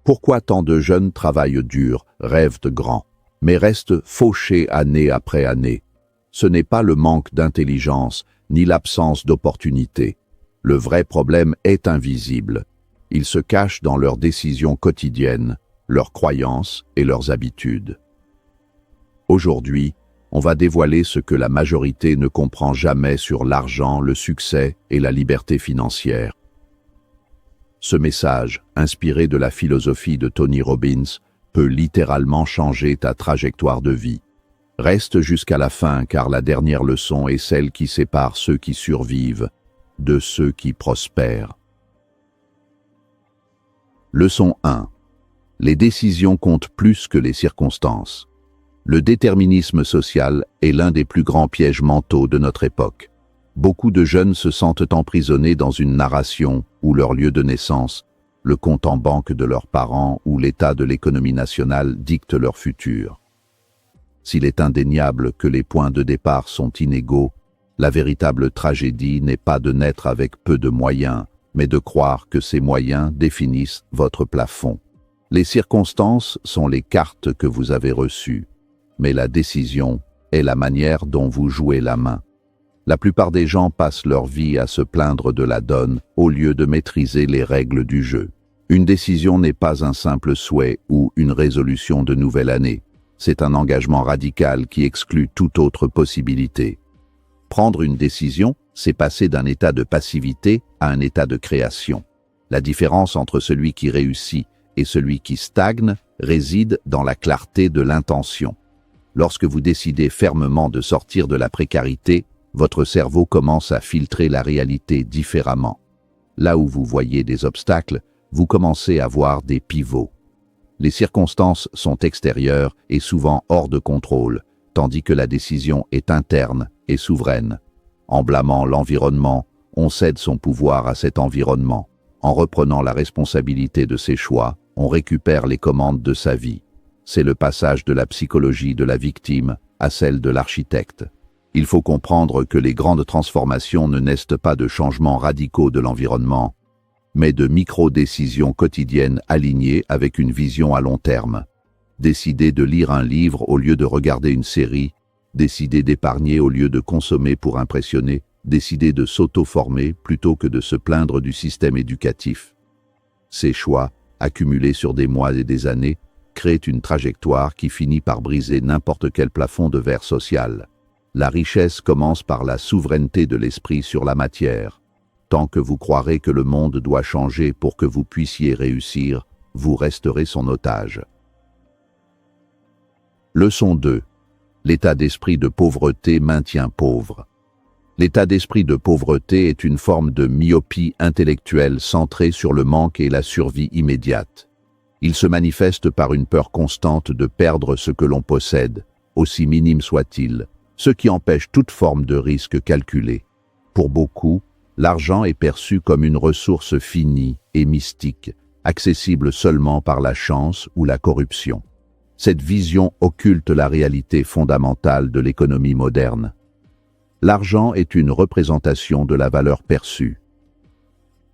Pourquoi tant de jeunes travaillent dur, rêvent grand, mais restent fauchés année après année? Ce n'est pas le manque d'intelligence, ni l'absence d'opportunité. Le vrai problème est invisible. Il se cache dans leurs décisions quotidiennes, leurs croyances et leurs habitudes. Aujourd'hui, on va dévoiler ce que la majorité ne comprend jamais sur l'argent, le succès et la liberté financière. Ce message, inspiré de la philosophie de Tony Robbins, peut littéralement changer ta trajectoire de vie. Reste jusqu'à la fin car la dernière leçon est celle qui sépare ceux qui survivent de ceux qui prospèrent. Leçon 1. Les décisions comptent plus que les circonstances. Le déterminisme social est l'un des plus grands pièges mentaux de notre époque. Beaucoup de jeunes se sentent emprisonnés dans une narration où leur lieu de naissance, le compte en banque de leurs parents ou l'état de l'économie nationale dictent leur futur. S'il est indéniable que les points de départ sont inégaux, la véritable tragédie n'est pas de naître avec peu de moyens, mais de croire que ces moyens définissent votre plafond. Les circonstances sont les cartes que vous avez reçues, mais la décision est la manière dont vous jouez la main. La plupart des gens passent leur vie à se plaindre de la donne au lieu de maîtriser les règles du jeu. Une décision n'est pas un simple souhait ou une résolution de nouvelle année. C'est un engagement radical qui exclut toute autre possibilité. Prendre une décision, c'est passer d'un état de passivité à un état de création. La différence entre celui qui réussit et celui qui stagne réside dans la clarté de l'intention. Lorsque vous décidez fermement de sortir de la précarité, votre cerveau commence à filtrer la réalité différemment. Là où vous voyez des obstacles, vous commencez à voir des pivots. Les circonstances sont extérieures et souvent hors de contrôle, tandis que la décision est interne et souveraine. En blâmant l'environnement, on cède son pouvoir à cet environnement. En reprenant la responsabilité de ses choix, on récupère les commandes de sa vie. C'est le passage de la psychologie de la victime à celle de l'architecte. Il faut comprendre que les grandes transformations ne naissent pas de changements radicaux de l'environnement, mais de micro-décisions quotidiennes alignées avec une vision à long terme. Décider de lire un livre au lieu de regarder une série, décider d'épargner au lieu de consommer pour impressionner, décider de s'auto-former plutôt que de se plaindre du système éducatif. Ces choix, accumulés sur des mois et des années, créent une trajectoire qui finit par briser n'importe quel plafond de verre social. La richesse commence par la souveraineté de l'esprit sur la matière. Tant que vous croirez que le monde doit changer pour que vous puissiez réussir, vous resterez son otage. Leçon 2. L'état d'esprit de pauvreté maintient pauvre. L'état d'esprit de pauvreté est une forme de myopie intellectuelle centrée sur le manque et la survie immédiate. Il se manifeste par une peur constante de perdre ce que l'on possède, aussi minime soit-il, ce qui empêche toute forme de risque calculé. Pour beaucoup, l'argent est perçu comme une ressource finie et mystique, accessible seulement par la chance ou la corruption. Cette vision occulte la réalité fondamentale de l'économie moderne. L'argent est une représentation de la valeur perçue.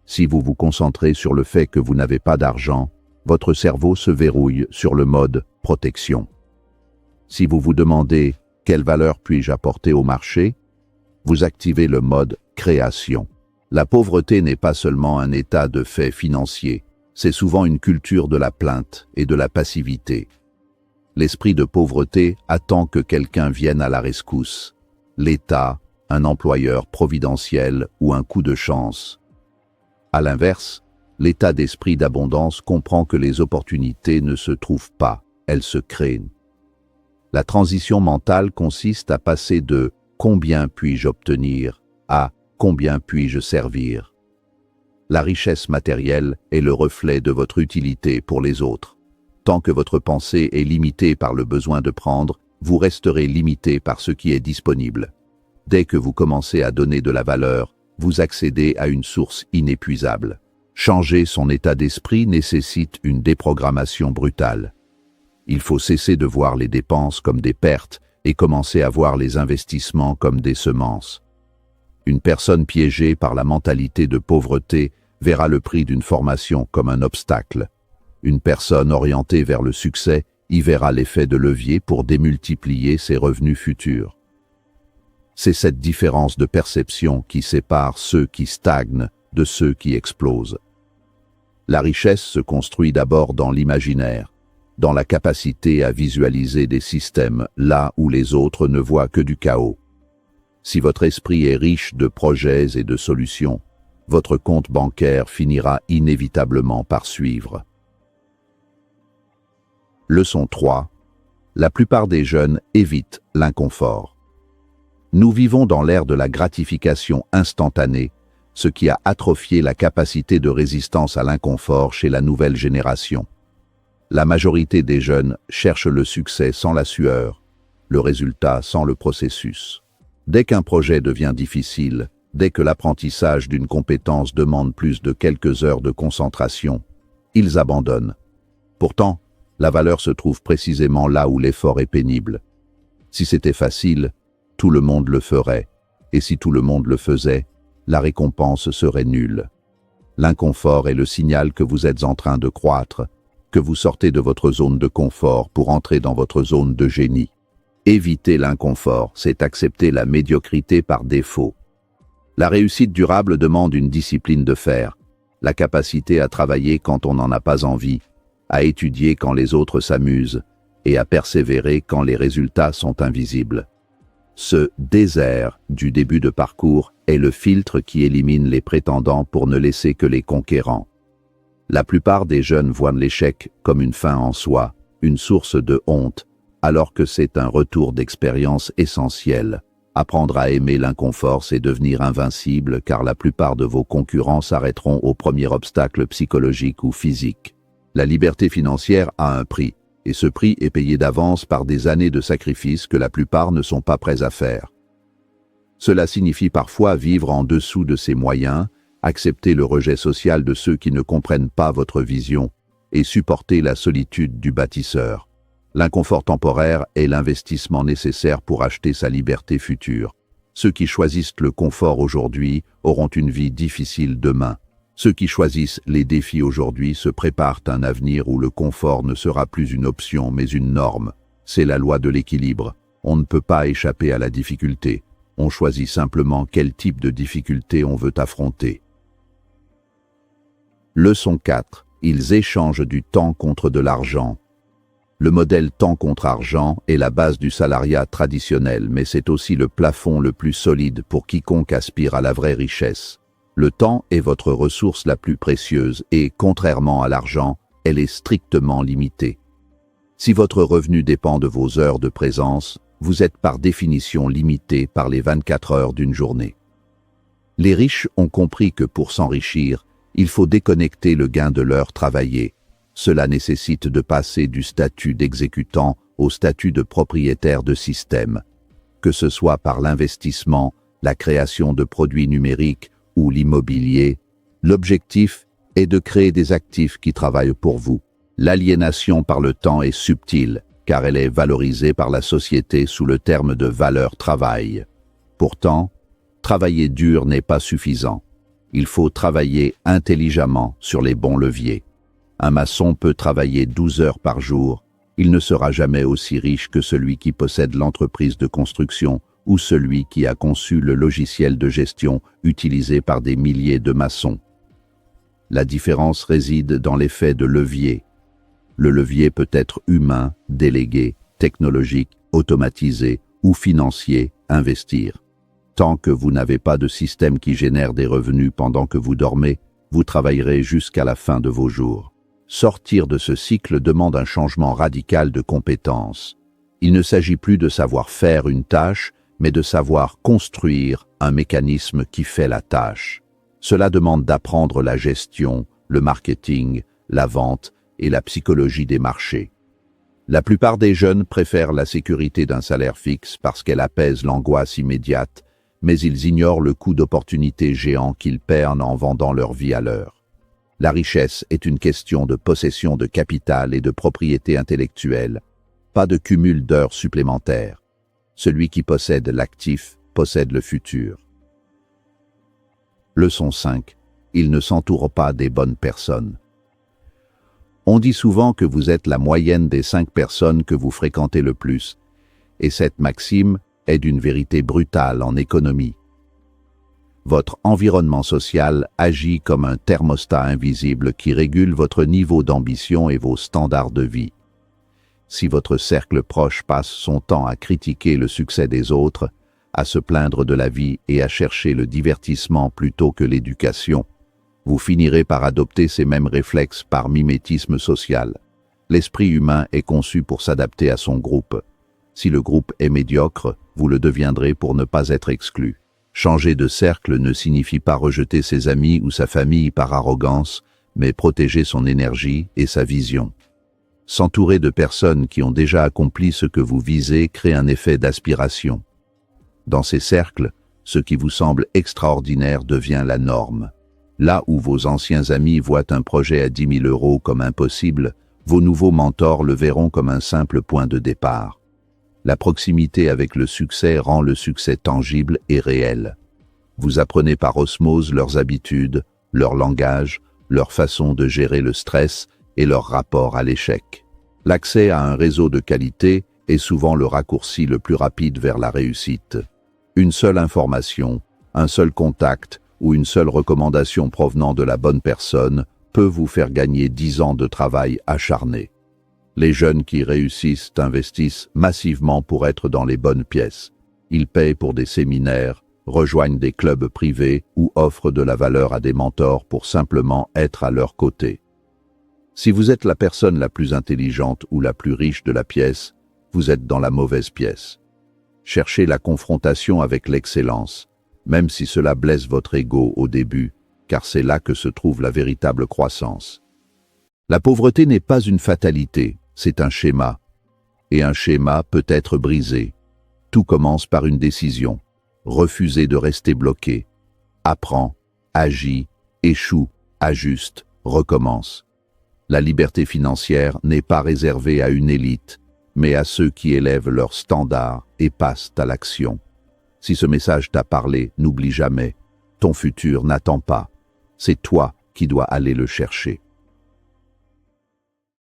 Si vous vous concentrez sur le fait que vous n'avez pas d'argent, votre cerveau se verrouille sur le mode protection. Si vous vous demandez « quelle valeur puis-je apporter au marché ?», vous activez le mode création. La pauvreté n'est pas seulement un état de fait financier, c'est souvent une culture de la plainte et de la passivité. L'esprit de pauvreté attend que quelqu'un vienne à la rescousse. L'État, un employeur providentiel ou un coup de chance. À l'inverse, l'état d'esprit d'abondance comprend que les opportunités ne se trouvent pas, elles se créent. La transition mentale consiste à passer de « combien puis-je obtenir » à « combien puis-je servir ». La richesse matérielle est le reflet de votre utilité pour les autres. Tant que votre pensée est limitée par le besoin de prendre, vous resterez limité par ce qui est disponible. Dès que vous commencez à donner de la valeur, vous accédez à une source inépuisable. Changer son état d'esprit nécessite une déprogrammation brutale. Il faut cesser de voir les dépenses comme des pertes et commencer à voir les investissements comme des semences. Une personne piégée par la mentalité de pauvreté verra le prix d'une formation comme un obstacle. Une personne orientée vers le succès y verra l'effet de levier pour démultiplier ses revenus futurs. C'est cette différence de perception qui sépare ceux qui stagnent de ceux qui explosent. La richesse se construit d'abord dans l'imaginaire, dans la capacité à visualiser des systèmes là où les autres ne voient que du chaos. Si votre esprit est riche de projets et de solutions, votre compte bancaire finira inévitablement par suivre. Leçon 3. La plupart des jeunes évitent l'inconfort. Nous vivons dans l'ère de la gratification instantanée, ce qui a atrophié la capacité de résistance à l'inconfort chez la nouvelle génération. La majorité des jeunes cherchent le succès sans la sueur, le résultat sans le processus. Dès qu'un projet devient difficile, dès que l'apprentissage d'une compétence demande plus de quelques heures de concentration, ils abandonnent. Pourtant, la valeur se trouve précisément là où l'effort est pénible. Si c'était facile, tout le monde le ferait, et si tout le monde le faisait, la récompense serait nulle. L'inconfort est le signal que vous êtes en train de croître, que vous sortez de votre zone de confort pour entrer dans votre zone de génie. Éviter l'inconfort, c'est accepter la médiocrité par défaut. La réussite durable demande une discipline de fer, la capacité à travailler quand on n'en a pas envie, à étudier quand les autres s'amusent, et à persévérer quand les résultats sont invisibles. Ce désert du début de parcours est le filtre qui élimine les prétendants pour ne laisser que les conquérants. La plupart des jeunes voient l'échec comme une fin en soi, une source de honte, alors que c'est un retour d'expérience essentiel. Apprendre à aimer l'inconfort, c'est devenir invincible car la plupart de vos concurrents s'arrêteront au premier obstacle psychologique ou physique. La liberté financière a un prix. Et ce prix est payé d'avance par des années de sacrifices que la plupart ne sont pas prêts à faire. Cela signifie parfois vivre en dessous de ses moyens, accepter le rejet social de ceux qui ne comprennent pas votre vision et supporter la solitude du bâtisseur. L'inconfort temporaire est l'investissement nécessaire pour acheter sa liberté future. Ceux qui choisissent le confort aujourd'hui auront une vie difficile demain. Ceux qui choisissent les défis aujourd'hui se préparent à un avenir où le confort ne sera plus une option mais une norme. C'est la loi de l'équilibre. On ne peut pas échapper à la difficulté. On choisit simplement quel type de difficulté on veut affronter. Leçon 4. Ils échangent du temps contre de l'argent. Le modèle temps contre argent est la base du salariat traditionnel, mais c'est aussi le plafond le plus solide pour quiconque aspire à la vraie richesse. Le temps est votre ressource la plus précieuse et, contrairement à l'argent, elle est strictement limitée. Si votre revenu dépend de vos heures de présence, vous êtes par définition limité par les 24 heures d'une journée. Les riches ont compris que pour s'enrichir, il faut déconnecter le gain de l'heure travaillée. Cela nécessite de passer du statut d'exécutant au statut de propriétaire de système, que ce soit par l'investissement, la création de produits numériques, ou l'immobilier. L'objectif est de créer des actifs qui travaillent pour vous. L'aliénation par le temps est subtile, car elle est valorisée par la société sous le terme de valeur travail. Pourtant, travailler dur n'est pas suffisant. Il faut travailler intelligemment sur les bons leviers. Un maçon peut travailler 12 heures par jour. Il ne sera jamais aussi riche que celui qui possède l'entreprise de construction ou celui qui a conçu le logiciel de gestion utilisé par des milliers de maçons. La différence réside dans l'effet de levier. Le levier peut être humain, délégué, technologique, automatisé ou financier, investir. Tant que vous n'avez pas de système qui génère des revenus pendant que vous dormez, vous travaillerez jusqu'à la fin de vos jours. Sortir de ce cycle demande un changement radical de compétences. Il ne s'agit plus de savoir faire une tâche, mais de savoir construire un mécanisme qui fait la tâche. Cela demande d'apprendre la gestion, le marketing, la vente et la psychologie des marchés. La plupart des jeunes préfèrent la sécurité d'un salaire fixe parce qu'elle apaise l'angoisse immédiate, mais ils ignorent le coût d'opportunité géant qu'ils perdent en vendant leur vie à l'heure. La richesse est une question de possession de capital et de propriété intellectuelle, pas de cumul d'heures supplémentaires. Celui qui possède l'actif possède le futur. Leçon 5. Il ne s'entoure pas des bonnes personnes. On dit souvent que vous êtes la moyenne des 5 personnes que vous fréquentez le plus, et cette maxime est d'une vérité brutale en économie. Votre environnement social agit comme un thermostat invisible qui régule votre niveau d'ambition et vos standards de vie. Si votre cercle proche passe son temps à critiquer le succès des autres, à se plaindre de la vie et à chercher le divertissement plutôt que l'éducation, vous finirez par adopter ces mêmes réflexes par mimétisme social. L'esprit humain est conçu pour s'adapter à son groupe. Si le groupe est médiocre, vous le deviendrez pour ne pas être exclu. Changer de cercle ne signifie pas rejeter ses amis ou sa famille par arrogance, mais protéger son énergie et sa vision. S'entourer de personnes qui ont déjà accompli ce que vous visez crée un effet d'aspiration. Dans ces cercles, ce qui vous semble extraordinaire devient la norme. Là où vos anciens amis voient un projet à 10 000 € comme impossible, vos nouveaux mentors le verront comme un simple point de départ. La proximité avec le succès rend le succès tangible et réel. Vous apprenez par osmose leurs habitudes, leur langage, leur façon de gérer le stress et leur rapport à l'échec. L'accès à un réseau de qualité est souvent le raccourci le plus rapide vers la réussite. Une seule information, un seul contact ou une seule recommandation provenant de la bonne personne peut vous faire gagner 10 ans de travail acharné. Les jeunes qui réussissent investissent massivement pour être dans les bonnes pièces. Ils payent pour des séminaires, rejoignent des clubs privés ou offrent de la valeur à des mentors pour simplement être à leur côté. Si vous êtes la personne la plus intelligente ou la plus riche de la pièce, vous êtes dans la mauvaise pièce. Cherchez la confrontation avec l'excellence, même si cela blesse votre ego au début, car c'est là que se trouve la véritable croissance. La pauvreté n'est pas une fatalité, c'est un schéma. Et un schéma peut être brisé. Tout commence par une décision. Refusez de rester bloqué. Apprends, agis, échoue, ajuste, recommence. La liberté financière n'est pas réservée à une élite, mais à ceux qui élèvent leurs standards et passent à l'action. Si ce message t'a parlé, n'oublie jamais, ton futur n'attend pas. C'est toi qui dois aller le chercher.